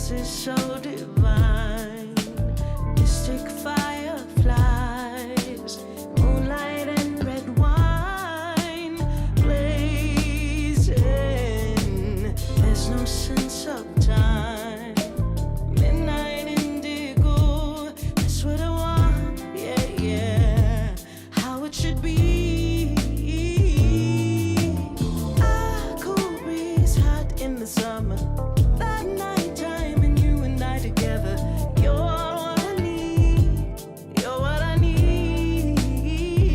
This is so divine. Mystic fireflies, moonlight and red wine blazing. There's no sense of time. Midnight indigo, that's what I want. Yeah, yeah, how it should be. A cool breeze, hot in the summer. That nighttime and you and I together. You're what I need. You're what I need.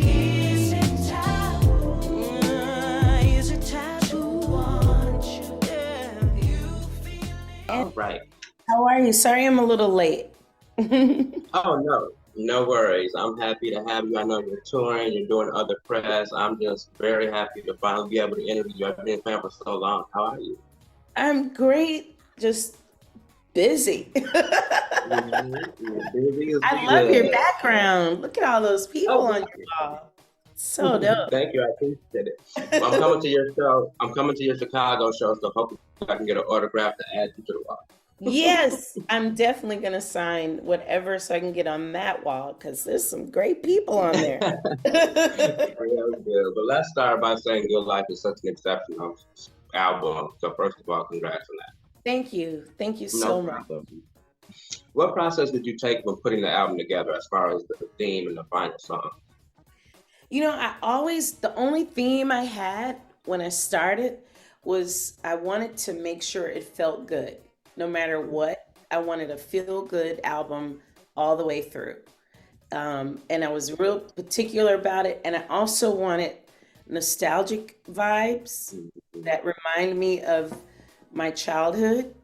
Is it taboo? Is it taboo? Want you, yeah. You feel it. All right. How are you? Sorry I'm a little late. Oh, no. No worries. I'm happy to have you. I know you're touring, you're doing other press. I'm just very happy to finally be able to interview you. I've been a fan for so long. How are you? I'm great, just busy. Busy is I love your good. background. Look at all those people Oh, on your wall. So dope. thank you. I appreciate it. Well, I'm coming to your show. I'm coming to your Chicago show, so hopefully I can get an autograph to add you to the wall. Yes, I'm definitely going to sign whatever so I can get on that wall because there's some great people on there. Real good. But let's start by saying Your Life is such an exceptional album. So first of all, congrats on that. Thank you. Thank you No so much. problem. What process did you take when putting the album together as far as the theme and the final song? You know, the only theme I had when I started was I wanted to make sure it felt good. No matter what, I wanted a feel-good album all the way through. And I was real particular about it. And I also wanted nostalgic vibes that remind me of my childhood,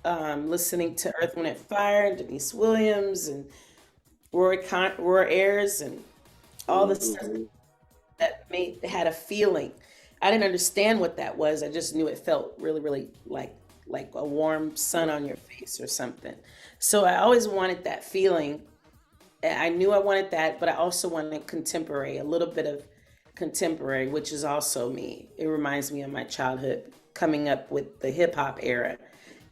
listening to Earth, Wind and Fire, Denise Williams, and Roy Ayers, and all the stuff that had a feeling. I didn't understand what that was. I just knew it felt really, really like a warm sun on your face or something. So I always wanted that feeling. I knew I wanted that, but I also wanted contemporary, a little bit of contemporary, which is also me. It reminds me of my childhood coming up with the hip hop era.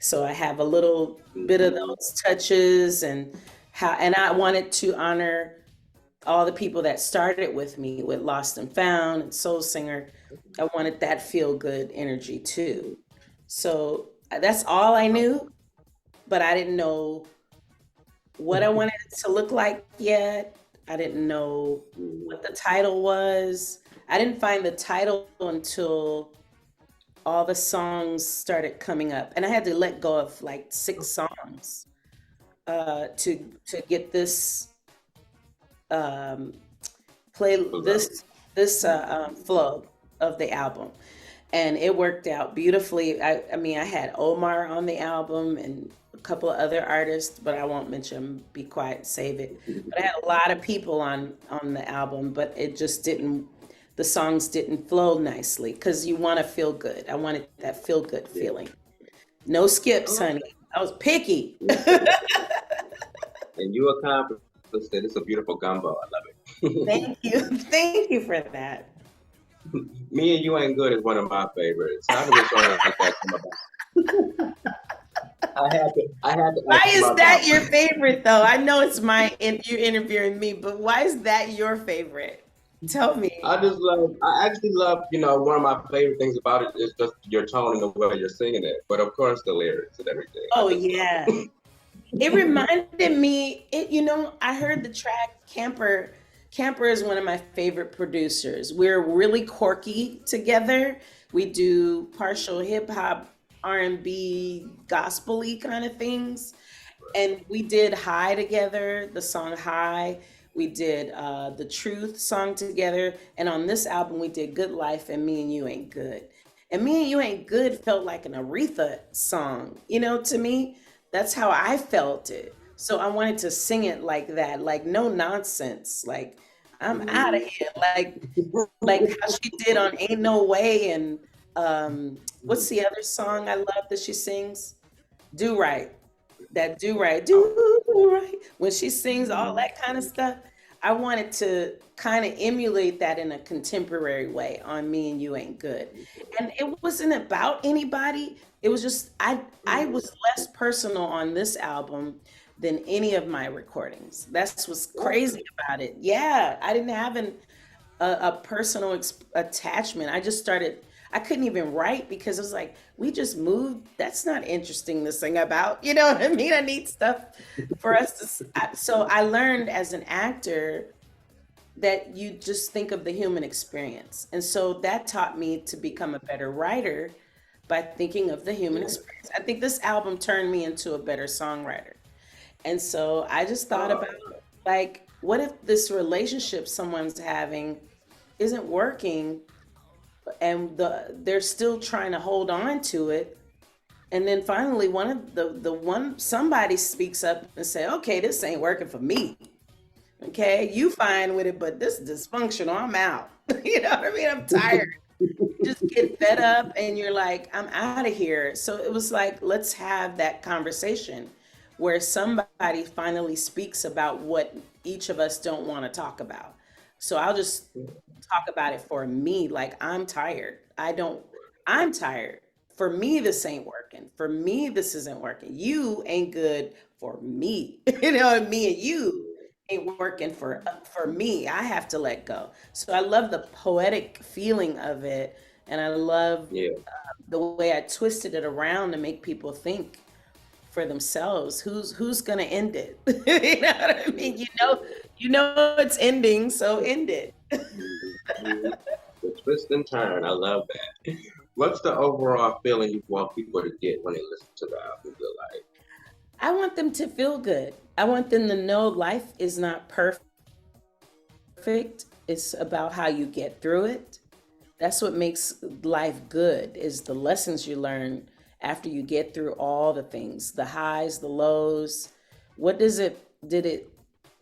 So I have a little bit of those touches and I wanted to honor all the people that started with me with Lost and Found and Soul Singer. I wanted that feel good energy too. So that's all I knew, but I didn't know what I wanted it to look like yet. I didn't know what the title was. I didn't find the title until all the songs started coming up, and I had to let go of like 6 songs to get this flow of the album. And it worked out beautifully. I mean, I had Omar on the album and a couple of other artists, but I won't mention them, be quiet and save it. But I had a lot of people on the album, but it just the songs didn't flow nicely because you want to feel good. I wanted that feel good feeling. No skips, honey. I was picky. And you accomplished it. It's a beautiful gumbo. I love it. Thank you. Thank you for that. Me and You Ain't Good is one of my favorites. How did a song like that come about? I had to. Why ask is my that mom. your favorite though? I know it's you're interviewing me, but why is that your favorite? Tell me. I actually love, one of my favorite things about it is just your tone and the way you're singing it. But of course, the lyrics and everything. Oh yeah. It reminded me, I heard the track Camper. Camper is one of my favorite producers. We're really quirky together. We do partial hip hop, R&B, gospel-y kind of things. And we did High together, the song High. We did the Truth song together. And on this album, we did Good Life and Me and You Ain't Good. And Me and You Ain't Good felt like an Aretha song, to me. That's how I felt it. So I wanted to sing it like that, like no nonsense, like I'm out of here, like how she did on Ain't No Way, and what's the other song I love that she sings? Do Right, that Do Right, Do Right. When she sings all that kind of stuff, I wanted to kind of emulate that in a contemporary way on Me and You Ain't Good. And it wasn't about anybody, It was just I was less personal on this album than any of my recordings. That's what's crazy about it. Yeah, I didn't have a personal attachment. I just started. I couldn't even write because it was like we just moved. That's not interesting to sing about. You know what I mean? I need stuff for us to. So I learned as an actor that you just think of the human experience, and so that taught me to become a better writer by thinking of the human experience. I think this album turned me into a better songwriter. And so I just thought about, like, what if this relationship someone's having isn't working and they're still trying to hold on to it, and then finally one of the one somebody speaks up and say, okay, this ain't working for me. Okay, you fine with it, but this is dysfunctional. I'm out. You know what I mean? I'm tired. Just get fed up and you're like, I'm out of here. So it was like, let's have that conversation where somebody finally speaks about what each of us don't want to talk about. So I'll just talk about it for me. Like, I'm tired. I'm tired. For me, this ain't working. For me, this isn't working. You ain't good for me. You know, me and you ain't working for me. I have to let go. So I love the poetic feeling of it, and I love the way I twisted it around to make people think for themselves. Who's gonna end it? You know what I mean? You know it's ending, so end it. Mhm. The twist and turn. I love that. What's the overall feeling you want people to get when they listen to the album? Feel like? I want them to feel good. I want them to know life is not perfect. It's about how you get through it. That's what makes life good, is the lessons you learn after you get through all the things, the highs, the lows. What does it did it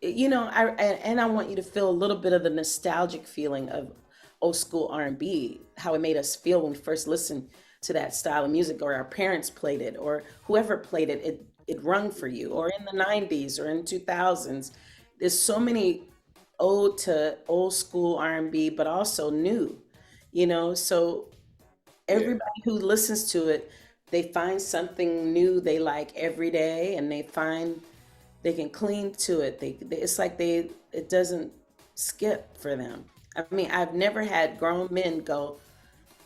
you know, I want you to feel a little bit of the nostalgic feeling of old school R&B, how it made us feel when we first listened to that style of music, or our parents played it, or whoever played it, it rung for you, or in the 90s or in 2000s. There's so many ode to old school R&B, but also new, you know, so Yeah. everybody who listens to it, they find something new they like every day, and they find they can cling to it. It's like it doesn't skip for them. I mean, I've never had grown men go,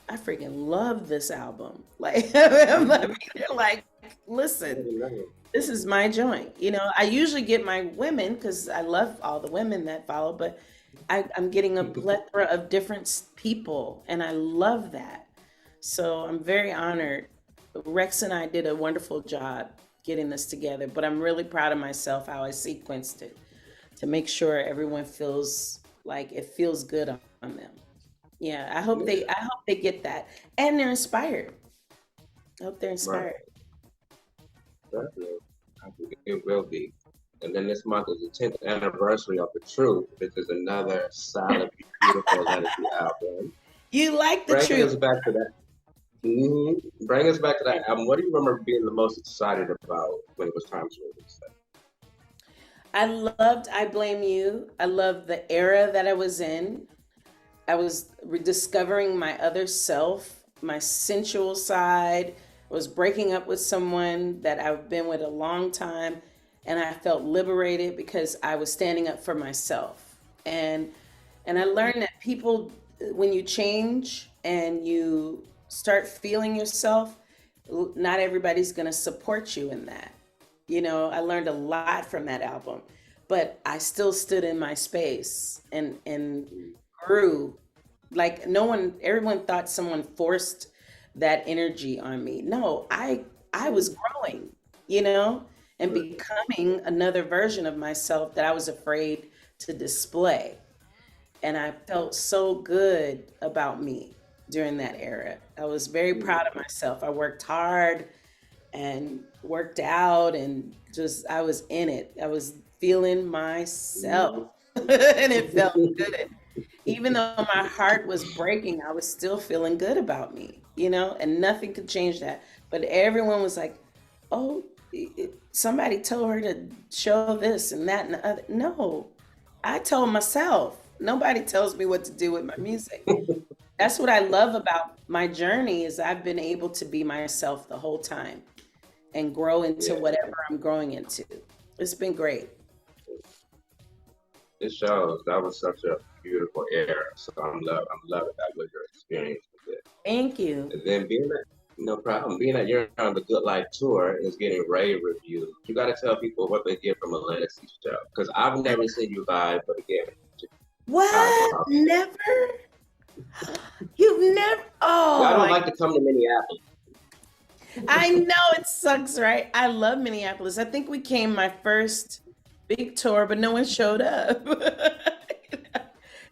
I freaking love this album. Like, I mean, they're like, listen, this is my joint. You know, I usually get my women because I love all the women that follow, but I'm getting a plethora of different people, and I love that. So I'm very honored. Rex and I did a wonderful job getting this together, but I'm really proud of myself how I sequenced it to make sure everyone feels like it feels good on them. Yeah, Yeah. I hope they get that, and they're inspired. I hope they're Right. inspired. Definitely. I think it will be. And then this month is the 10th anniversary of The Truth, which is another solid, beautiful Ledisi album. You like the Bring us truth. back to that. Bring us back to that album. What do you remember being the most excited about when it was time to release that? I loved I Blame You. I loved the era that I was in. I was rediscovering my other self, my sensual side. I was breaking up with someone that I've been with a long time, and I felt liberated because I was standing up for myself. And I learned that people, when you change and you start feeling yourself, not everybody's going to support you in that. You know, I learned a lot from that album, but I still stood in my space and grew. Like, no one, everyone thought someone forced that energy on me. No, I was growing, you know, and becoming another version of myself that I was afraid to display. And I felt so good about me during that era. I was very proud of myself. I worked hard and worked out, and just I was in it. I was feeling myself. And it felt good. Even though my heart was breaking, I was still feeling good about me, you know, and nothing could change that. But everyone was like, oh, somebody told her to show this and that and the other. No, I told myself. Nobody tells me what to do with my music. That's what I love about my journey is I've been able to be myself the whole time and grow into Yeah, whatever I'm growing into. It's been great. it shows. That was such a beautiful era. So I'm loving that with your experience with it. Thank you. And then no problem, being that you're on the Good Life tour and is getting rave reviews, you got to tell people what they get from a Ledisi show. Because I've never seen you live, but again, Chicago What? house. Never? You've never? Oh, I don't like to come to Minneapolis. I know it sucks, right? I love Minneapolis. I think we came my first big tour, but no one showed up.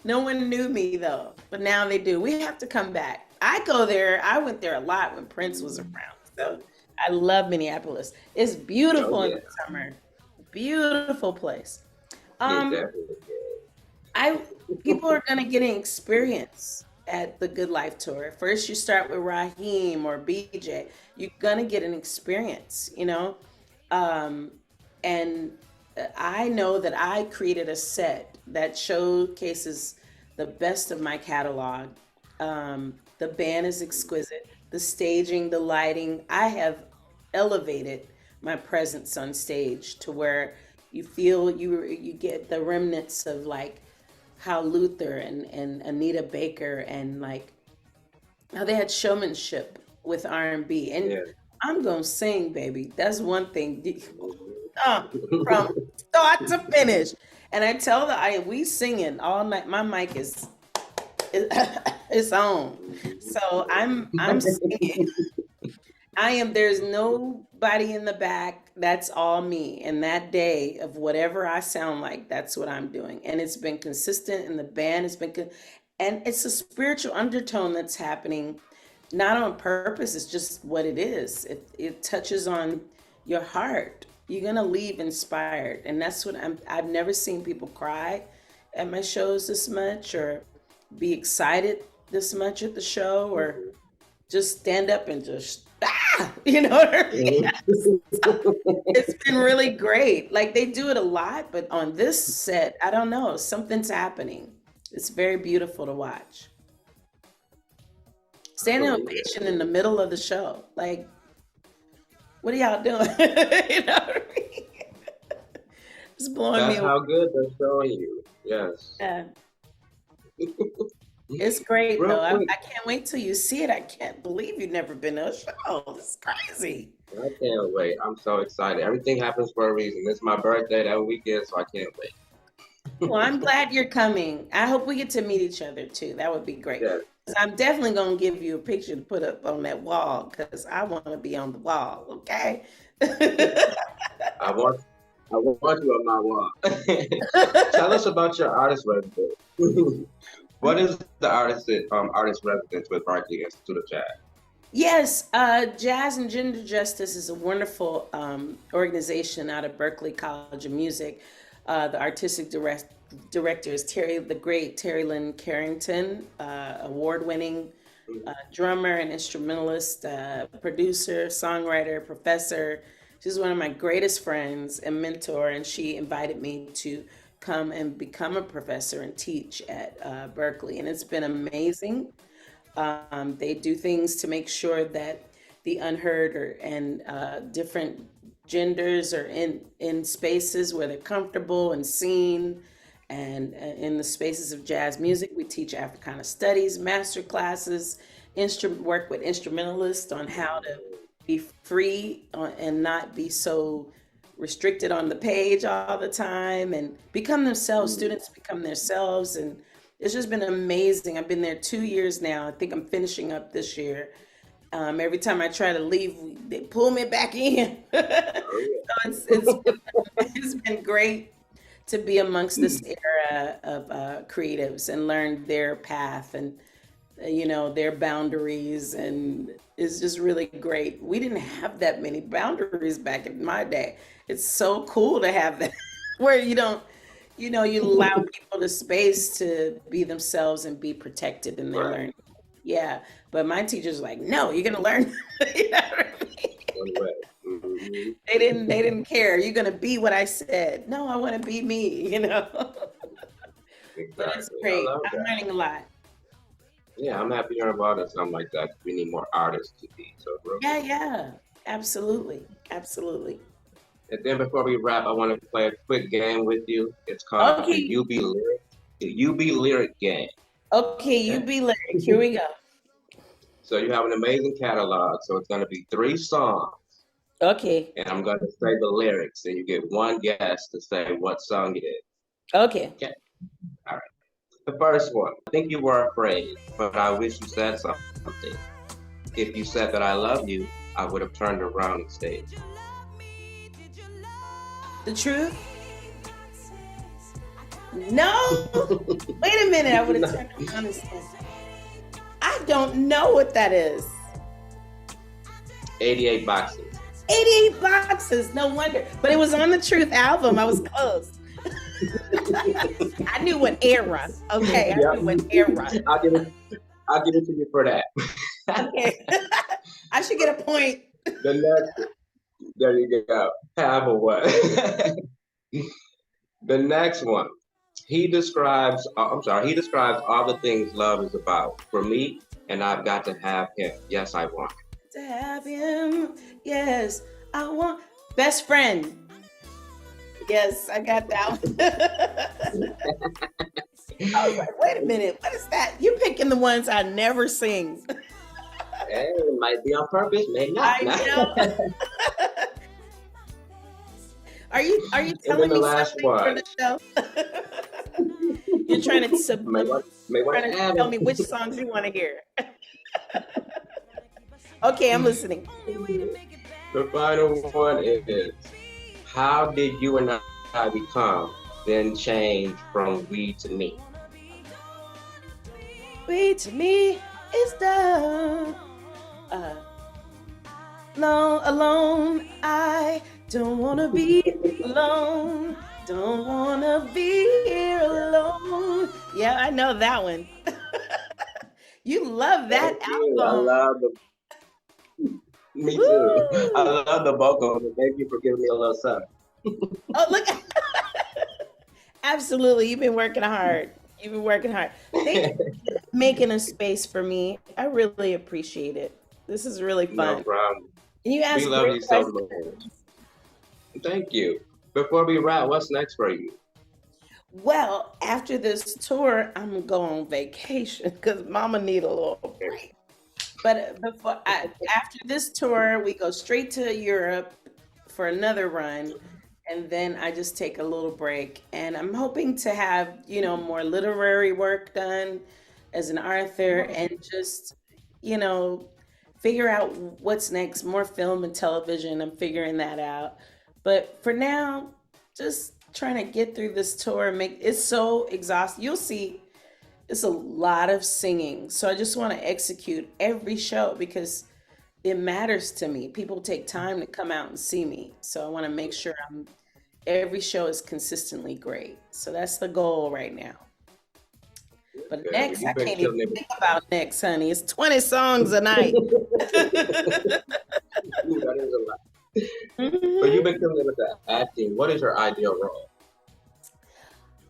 No one knew me though, but now they do. We have to come back. I go there. I went there a lot when Prince was around. So I love Minneapolis. It's beautiful Oh, in yeah. the summer. Beautiful place. It Um, definitely is. I People are gonna get an experience at the Good Life Tour. First, you start with Raheem or BJ. You're gonna get an experience, um, and I know that I created a set that showcases the best of my catalog. The band is exquisite. The staging, the lighting. I have elevated my presence on stage to where you feel you get the remnants of like how Luther and Anita Baker and like how they had showmanship with R&B. And Yeah. I'm gonna sing, baby. That's one thing. From start to finish. And I tell we singing all night. My mic is it's on. So I'm singing. There's nobody in the back. That's all me. And that day of whatever I sound like, that's what I'm doing. And it's been consistent and the band has been, and it's a spiritual undertone that's happening, not on purpose. It's just what it is. It touches on your heart. You're going to leave inspired. And that's what I've never seen people cry at my shows this much or be excited this much at the show or just stand up and just you know what I mean? It's been really great. Like they do it a lot, but on this set, I don't know, something's happening. It's very beautiful to watch. Standing ovation in the middle of the show. Like, what are y'all doing? You know what I mean? It's blowing me That's away. how good they're showing you. Yes. Yeah. It's great Real though. I quick, can't wait till you see it. I can't believe you've never been to a show. It's crazy. I can't wait. I'm so excited. Everything happens for a reason. It's my birthday that weekend, so I can't wait. Well, I'm glad you're coming. I hope we get to meet each other too. That would be great. Yes. 'Cause I'm definitely gonna give you a picture to put up on that wall because I want to be on the wall. Okay. I want you on my wall. Tell us about your artist residence. What is the artist residence with Berkeley Institute of Jazz? Yes, Jazz and Gender Justice is a wonderful organization out of Berklee College of Music. The artistic director is the great Terry Lynn Carrington, award-winning drummer and instrumentalist, producer, songwriter, professor. She's one of my greatest friends and mentor, and she invited me to come and become a professor and teach at Berklee, and it's been amazing. They do things to make sure that the unheard and different genders are in spaces where they're comfortable and seen. And in the spaces of jazz music, we teach Africana studies, master classes, work with instrumentalists on how to be free and not be so restricted on the page all the time and become themselves. Students become themselves, and it's just been amazing. I've been there 2 years now. I think I'm finishing up this year. Every time I try to leave, they pull me back in. So it's been great to be amongst this era of creatives and learn their path and their boundaries, and it's just really great. We didn't have that many boundaries back in my day. It's so cool to have that where you don't you allow people the space to be themselves and be protected in their Right. learning. Yeah, but my teacher's like, no, you're gonna learn. You know what I mean? One way. Mhm. They didn't care. You're gonna be what I said. No, I want to be me. But it's Exactly. I great. love I'm that. learning a lot. Yeah, I'm happy you're involved in something like that. We need more artists to be. So, real Yeah, quick. yeah, absolutely, absolutely. And then before we wrap, I want to play a quick game with you. It's called the Okay, You Be Lyric game. okay, you Okay. be lyric. Here we go. So you have an amazing catalog. So it's going to be three songs, Okay, and I'm going to say the lyrics, and you get one guess to say what song it is. okay. Okay. All right. The first one. I think you were afraid, but I wish you said something. If you said that I love you, I would have turned around and stayed. The truth? No. Wait a minute. I would have turned around and said, I don't know what that is. 88 boxes. 88 boxes. No wonder. But it was on the Truth album. I was close. I knew what era. Okay, I Yep. knew what era. I'll give it to you for that. Okay. I should get a point. The next, there you go. Half of what? The next one. He describes all the things love is about. For me, and I've got to have him. Yes, I want. To have him. Yes, I want. Best friend. Yes, I got that one. I was like, wait a minute, what is that? You picking the ones I never sing. Hey, it might be on purpose, maybe not. I know. Are you And telling then the me last something for one. the show? You're trying to May want trying to to add tell me it. which songs you want to hear. Okay, I'm listening. The final one is, how did you and I become, then change from we to me? We to me is done. No, alone. I don't wanna be alone. Don't wanna be here alone. Yeah, I know that one. You love that Thank you. album. Me too. I Woo! love the vocals. Thank you for giving me a little something. Oh, look. Absolutely. You've been working hard. You've been working hard. Thank you for making a space for me. I really appreciate it. This is really No fun. problem. And you We ask love great you so questions. much. Thank you. Before we wrap, what's next for you? Well, after this tour, I'm gonna go on vacation because Mama need a little break. But after this tour, we go straight to Europe for another run, and then I just take a little break. And I'm hoping to have more literary work done as an author, and just you know figure out what's next. More film and television. I'm figuring that out. But for now, just trying to get through this tour. Make it's so exhausting. You'll see it's a lot of singing. So I just want to execute every show because it matters to me. People take time to come out and see me. So I want to make sure every show is consistently great. So that's the goal right now. But Good. next, I You've been can't even killing it. think about next, honey. It's 20 songs a night. Ooh, that is a lot. But Mhm. you've been killing it with the acting. What is your ideal role?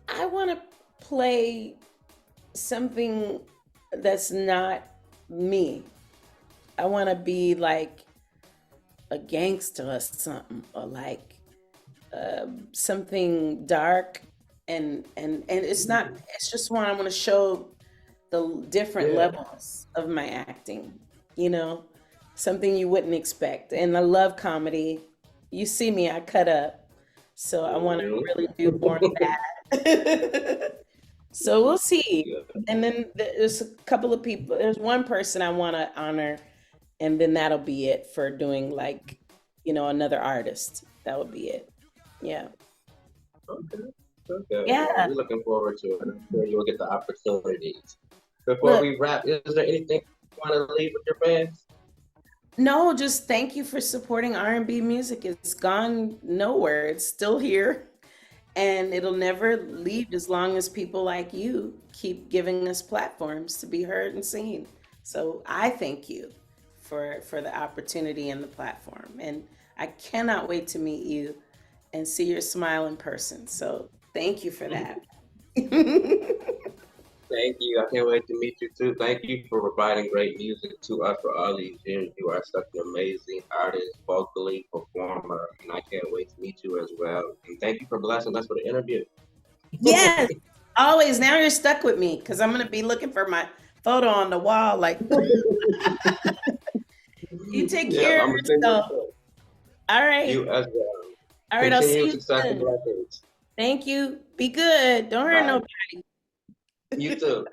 I want to play something that's not me. I want to be like a gangster or something, or like something dark, and it's not. It's just one I want to show the different Yeah. levels of my acting. You know, something you wouldn't expect. And I love comedy. You see me, I cut up, so I want to Mhm. really do more of that. So we'll see. Good. And then there's a couple of people. There's one person I want to honor, and then that'll be it for doing like, another artist. That would be it. Yeah. Okay. Okay. Yeah. We're looking forward to it. I'm sure you'll get the opportunities. Before Look, we wrap, is there anything you want to leave with your fans? no, just thank you for supporting R&B music. It's gone nowhere. It's still here, and it'll never leave as long as people like you keep giving us platforms to be heard and seen. So I thank you for the opportunity and the platform, and I cannot wait to meet you and see your smile in person. So thank you for that. Thank you. I can't wait to meet you too. Thank you for providing great music to us for all these years. You are such an amazing artist, vocally, performer, and I can't wait to meet you as well. And thank you for blessing us with the interview. Yes, always. Now you're stuck with me because I'm gonna be looking for my photo on the wall. Like, you take care I'm of gonna send yourself. you All right. you as well. All right. I'll see Continued you success and soon. blessings. Thank you. Be good. Don't hurt Bye. nobody. You too.